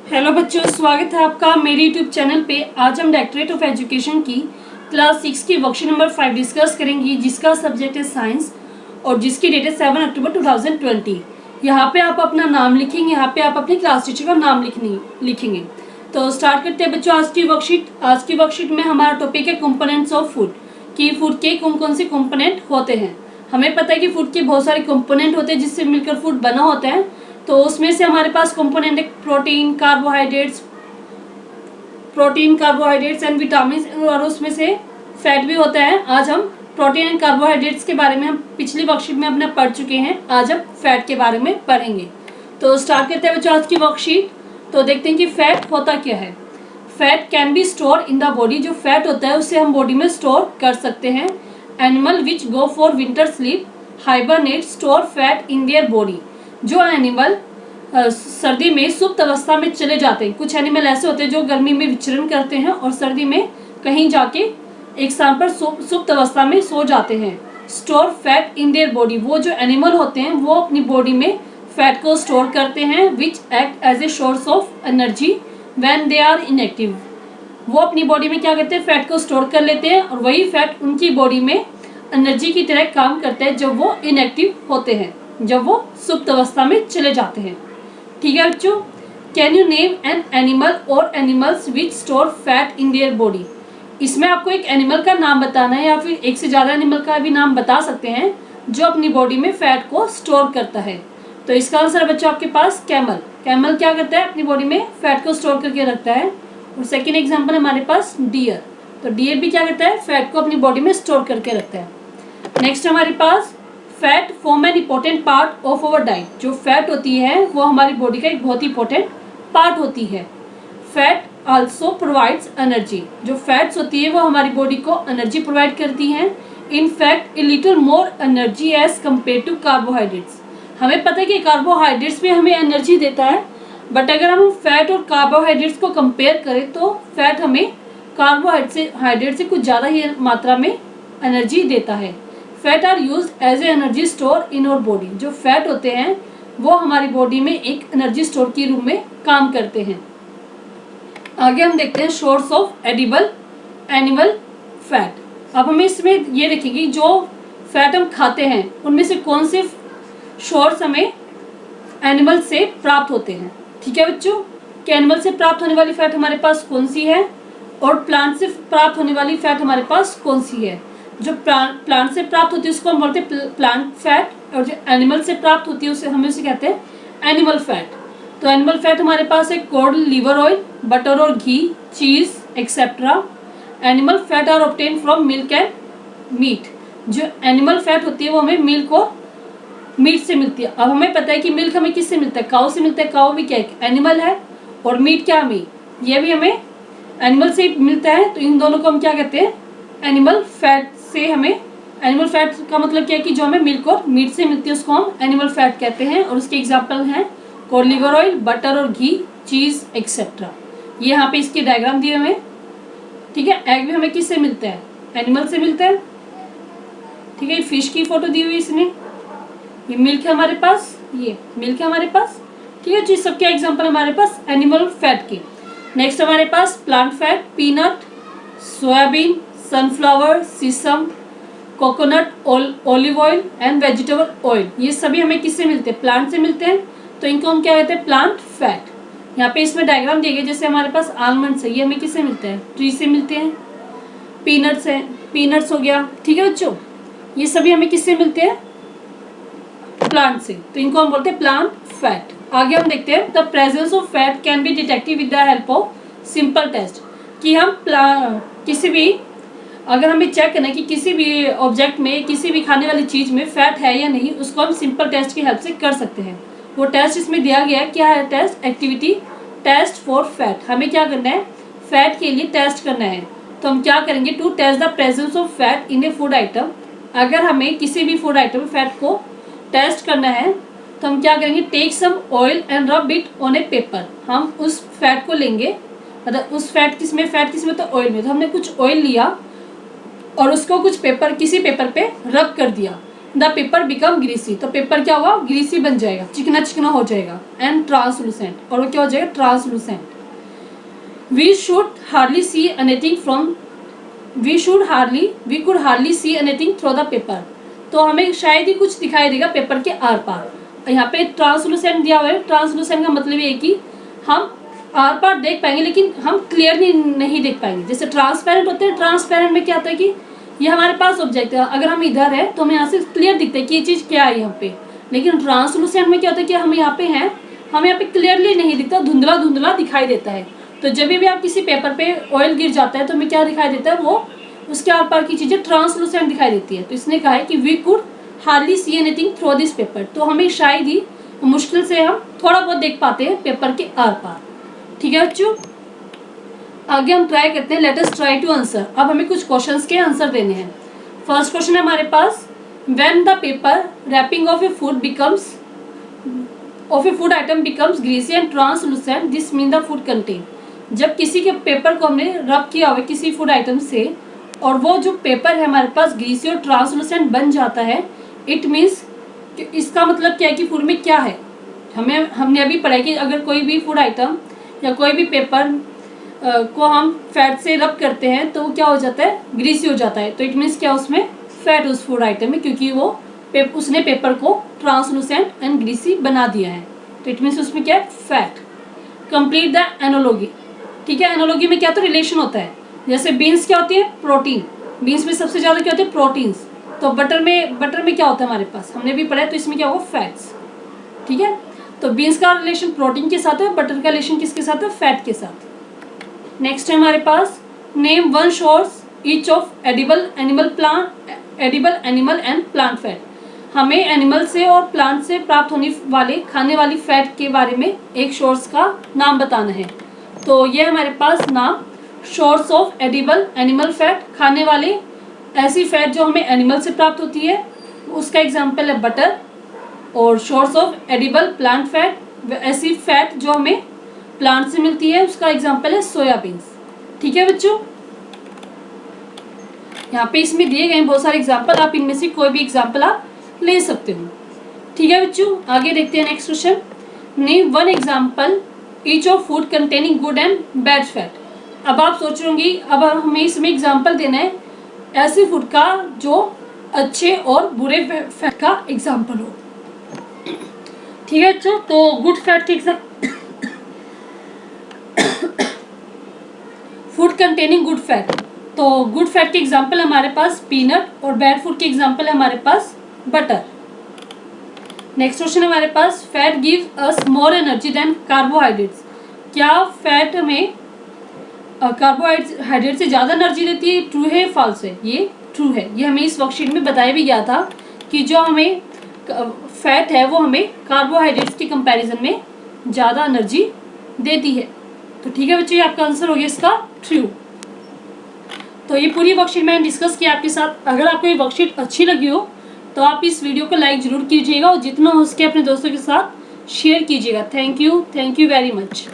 Hello बच्चों, स्वागत है आपका मेरे यूट्यूब चैनल पे। आज हम डायरेक्टरेट ऑफ एजुकेशन की क्लास 6 की वर्कशीट नंबर 5 डिस्कस करेंगे, जिसका सब्जेक्ट है साइंस और जिसकी डेट है 7 अक्टूबर 2020। यहाँ पे आप अपना नाम लिखेंगे, यहाँ पे आप अपनी क्लास टीचर का नाम लिखेंगे। तो स्टार्ट करते हैं बच्चों आज की वर्कशीट। आज की वर्कशीट में हमारा टॉपिक है कंपोनेंट्स ऑफ फूड, कि फूड के कौन कौन से कंपोनेंट होते हैं। हमें पता है कि फूड के बहुत सारे कंपोनेंट होते हैं जिससे मिलकर फूड बना होता है। तो उसमें से हमारे पास कंपोनेंट है प्रोटीन, कार्बोहाइड्रेट्स एंड विटामिन, और उसमें से फैट भी होता है। आज हम प्रोटीन एंड कार्बोहाइड्रेट्स के बारे में हम पिछली वर्कशीट में अपने पढ़ चुके हैं, आज हम फैट के बारे में पढ़ेंगे। तो स्टार्ट करते हैं बच्चों आज की वर्कशीट। तो देखते हैं कि फैट होता क्या है। Fat can B store in the body. जो फैट होता है उसे हम बॉडी में स्टोर कर सकते हैं। Animal which go for winter sleep hibernate store fat in their body. जो एनिमल सर्दी में सुप्त अवस्था में चले जाते हैं, कुछ एनिमल ऐसे होते हैं जो गर्मी में विचरण करते हैं और सर्दी में कहीं जाके एक स्थान पर सुप्त अवस्था में सो जाते हैं। Store fat in their body, वो जो एनिमल होते हैं वो अपनी बॉडी में फैट को स्टोर करते हैं। Which act as a source of energy when they are inactive. वो अपनी बॉडी में क्या करते हैं, फैट को स्टोर कर लेते हैं और वही फैट उनकी बॉडी में एनर्जी की तरह काम करता है जब वो इनएक्टिव होते हैं, जब वो सुप्त अवस्था में चले जाते हैं। ठीक है बच्चों, can you name an animal और animals which store fat in their body. इसमें आपको एक एनिमल का नाम बताना है या फिर एक से ज़्यादा एनिमल का भी नाम बता सकते हैं जो अपनी बॉडी में फैट को स्टोर करता है। तो इसका आंसर बच्चों आपके पास कैमल। कैमल क्या करता है, अपनी बॉडी में फैट को स्टोर करके रखता है। और सेकेंड एग्जाम्पल हमारे पास डियर। तो डियर भी क्या करता है, फैट को अपनी बॉडी में स्टोर करके रखता है। नेक्स्ट हमारे पास fat form an important part of our diet. जो फैट होती है वो हमारी बॉडी का एक बहुत ही इंपॉर्टेंट पार्ट होती है। Fat also provides energy. जो फैट्स होती है वो हमारी बॉडी को एनर्जी प्रोवाइड करती हैं। In fact a little more energy as compare to carbohydrates. हमें पता है कि कार्बोहाइड्रेट्स भी हमें एनर्जी देता है, बट अगर हम फैट और कार्बोहाइड्रेट्स को कंपेयर करें तो फैट हमें कार्बोहाइड्रेट से कुछ ज़्यादा ही मात्रा में एनर्जी देता है। Fat are use as a energy store in our body. जो फैट होते हैं वो हमारी बॉडी में एक एनर्जी स्टोर के रूप में काम करते हैं। आगे हम देखते हैं source of edible animal fat. अब हमें इसमें ये देखेंगे जो फैट हम खाते हैं उनमें से कौन से सोर्स हमें एनिमल से प्राप्त होते हैं। ठीक है बच्चों, कि एनिमल से प्राप्त होने वाली फैट हमारे पास कौन सी है और प्लांट से प्राप्त होने वाली फैट हमारे पास कौन सी है। जो प्लांट से प्राप्त होती है उसको हम बोलते हैं प्लांट फैट, और जो एनिमल से प्राप्त होती है उसे हम उसे कहते हैं एनिमल फैट। तो एनिमल फैट हमारे पास है कोड, लिवर ऑयल, बटर और ghee, cheese et cetera. Animal fat are obtained from milk and meat. जो एनिमल फैट होती है वो हमें मिल्क और मीट से मिलती है। अब हमें पता है कि मिल्क हमें किससे मिलता है, काऊ से मिलता है। काऊ भी क्या एक एनिमल है, और मीट क्या हमें, ये भी हमें एनिमल से मिलता है। तो इन दोनों को हम क्या कहते हैं, एनिमल फैट से हमें, एनिमल फैट का मतलब क्या है कि जो हमें मिल्क और मीट से मिलती है उसको हम एनिमल फैट कहते हैं। और उसके एग्जांपल हैं कोड, लिवर ऑयल, बटर और घी, चीज़ एक्सेट्रा। ये यहाँ पे इसके डायग्राम दिए हुए हैं। ठीक है, एग भी हमें किससे मिलता है, एनिमल से मिलता है। ठीक है, फिश की फोटो दी हुई इसमें, ये मिल्क है हमारे पास, ये मिल्क है हमारे पास। ठीक है जी, सबके एग्जाम्पल हमारे पास एनिमल फैट के। नेक्स्ट हमारे पास plant fat, peanut, soybean, sunflower, sesame, coconut, olive oil and vegetable oil. ये सभी हमें किससे मिलते हैं, प्लांट से मिलते हैं। तो इनको हम क्या कहते हैं, प्लांट फैट। यहाँ पे इसमें डायग्राम दिए गए, जैसे हमारे पास आलमंड्स है, ये हमें किससे मिलते हैं, ट्री से मिलते हैं। पीनट्स है, पीनट्स हो गया। ठीक है बच्चों, ये सभी हमें किससे मिलते हैं, प्लांट से। तो इनको हम बोलते हैं प्लांट फैट। आगे हम देखते हैं the presence of fat can be detected with the help of simple test. कि हम किसी भी, अगर हमें चेक करना है कि किसी भी ऑब्जेक्ट में, किसी भी खाने वाली चीज़ में फैट है या नहीं, उसको हम सिंपल टेस्ट की हेल्प से कर सकते हैं। वो टेस्ट इसमें दिया गया है, क्या है test, activity test for fat. हमें क्या करना है, फैट के लिए टेस्ट करना है। तो हम क्या करेंगे, to test the presence of fat in a food item. अगर हमें किसी भी फूड आइटम में फैट को टेस्ट करना है तो हम क्या करेंगे, take some oil and rub it on a paper. हम उस फैट को लेंगे, मतलब उस फैट किसमें तो ऑयल में। तो हमने कुछ ऑयल लिया और उसको कुछ पेपर, किसी पेपर पे रब कर दिया। द पेपर बिकम ग्रीसी, तो पेपर क्या होगा, ग्रीसी बन जाएगा, चिकना चिकना हो जाएगा। एंड ट्रांसलूसेंट, और वो क्या हो जाएगा, translucent. We should hardly see anything from we could hardly see anything through the paper, तो हमें शायद ही कुछ दिखाई देगा पेपर के आर पार। यहाँ पे ट्रांसलूसेंट दिया हुआ है, ट्रांसलूसेंट का मतलब ये है कि हम आर पार देख पाएंगे लेकिन हम क्लियरली नहीं देख पाएंगे। जैसे ट्रांसपेरेंट होते हैं, ट्रांसपेरेंट में क्या होता है कि ये हमारे पास ऑब्जेक्ट है, अगर हम इधर है तो हमें यहाँ से क्लियर दिखता है कि ये चीज़ क्या है यहाँ पे। लेकिन ट्रांसलूसेंट में क्या होता है कि हम यहाँ पे हैं, हमें यहाँ पे क्लियरली नहीं दिखता, धुंधला धुंधला दिखाई देता है। तो जब भी आप किसी पेपर पे ऑयल गिर जाता है तो हमें क्या दिखाई देता है, वो उसके आर पार की चीज़ें ट्रांसलूसेंट दिखाई देती है। तो इसने कहा है कि we could hardly see anything through this paper, तो हमें शायद ही मुश्किल से हम थोड़ा बहुत देख पाते हैं पेपर के आर पार। ठीक है बच्चों, आगे हम ट्राई करते हैं, let us try to answer. अब हमें कुछ क्वेश्चंस के आंसर देने हैं। फर्स्ट क्वेश्चन है हमारे पास, when the paper wrapping of a food item becomes greasy and translucent, this mean the food contain. जब किसी के पेपर को हमने रब किया हुआ किसी फूड आइटम से और वो जो पेपर है हमारे पास ग्रीसी और ट्रांसलूसेंट बन जाता है, इट मीन्स इसका मतलब क्या है कि फूड में क्या है। हमने अभी पढ़ा है कि अगर कोई भी फूड आइटम या कोई भी पेपर को हम फैट से रब करते हैं तो वो क्या हो जाता है, ग्रीसी हो जाता है। तो इट मीन्स क्या, उसमें फैट उस फूड आइटम में, क्योंकि वो उसने पेपर को ट्रांसलूसेंट एंड ग्रीसी बना दिया है। तो इट मीन्स उसमें क्या है, फैट। Complete the analogy. ठीक है, एनोलॉजी में क्या तो रिलेशन होता है। जैसे बीन्स क्या होती है, प्रोटीन, बीन्स में सबसे ज़्यादा क्या होते हैं, प्रोटीन्स। तो बटर में क्या होता है हमारे पास, हमने भी पढ़ा है, तो इसमें क्या होगा, फैट्स। ठीक है, तो बीन्स का रिलेशन प्रोटीन के साथ है, बटर का रिलेशन किसके साथ है, फैट के साथ। नेक्स्ट है हमारे पास, name one source each of edible animal and plant fat. हमें एनिमल से और प्लांट से प्राप्त होने वाले खाने वाली फैट के बारे में एक सोर्स का नाम बताना है। तो ये हमारे पास नाम, source of edible animal fat, खाने वाले ऐसी फैट जो हमें एनिमल से प्राप्त होती है, उसका एग्जाम्पल है बटर। और source of edible plant fat, ऐसी फैट जो हमें प्लांट से मिलती है, उसका एग्जाम्पल है सोयाबीन्स। ठीक है बच्चों, यहाँ पे इसमें दिए गए बहुत सारे एग्जाम्पल, आप इनमें से कोई भी एग्जाम्पल आप ले सकते हो। ठीक है बच्चों, आगे देखते हैं next question. Name one example each of food containing good and bad fat. अब आप सोच रहे होंगे, अब हमें इसमें एग्जाम्पल देना है ऐसे फूड का जो अच्छे और बुरे फैट का एग्जाम्पल हो। ठीक है बच्चों, तो गुड फैट के फूड कंटेनिंग गुड फैट, तो गुड फैट के एग्जाम्पल हमारे पास पीनट, और बैड फूड के एग्जाम्पल है हमारे पास बटर। नेक्स्ट क्वेश्चन हमारे पास, fat gives us more energy than carbohydrates. क्या फैट हमें कार्बोहाइड्रेट से ज़्यादा एनर्जी देती है, ट्रू है फॉल्स है? ये ट्रू है। ये हमें इस वर्कशीट में बताया भी गया था कि जो हमें फैट है वो हमें कार्बोहाइड्रेट्स के कंपैरिजन में ज़्यादा एनर्जी देती है। तो ठीक है बच्चों, ये आपका आंसर हो गया इसका ट्रू। तो ये पूरी वर्कशीट मैंने डिस्कस किया आपके साथ। अगर आपको ये वर्कशीट अच्छी लगी हो तो आप इस वीडियो को लाइक ज़रूर कीजिएगा और जितना हो सके अपने दोस्तों के साथ शेयर कीजिएगा। Thank you very much.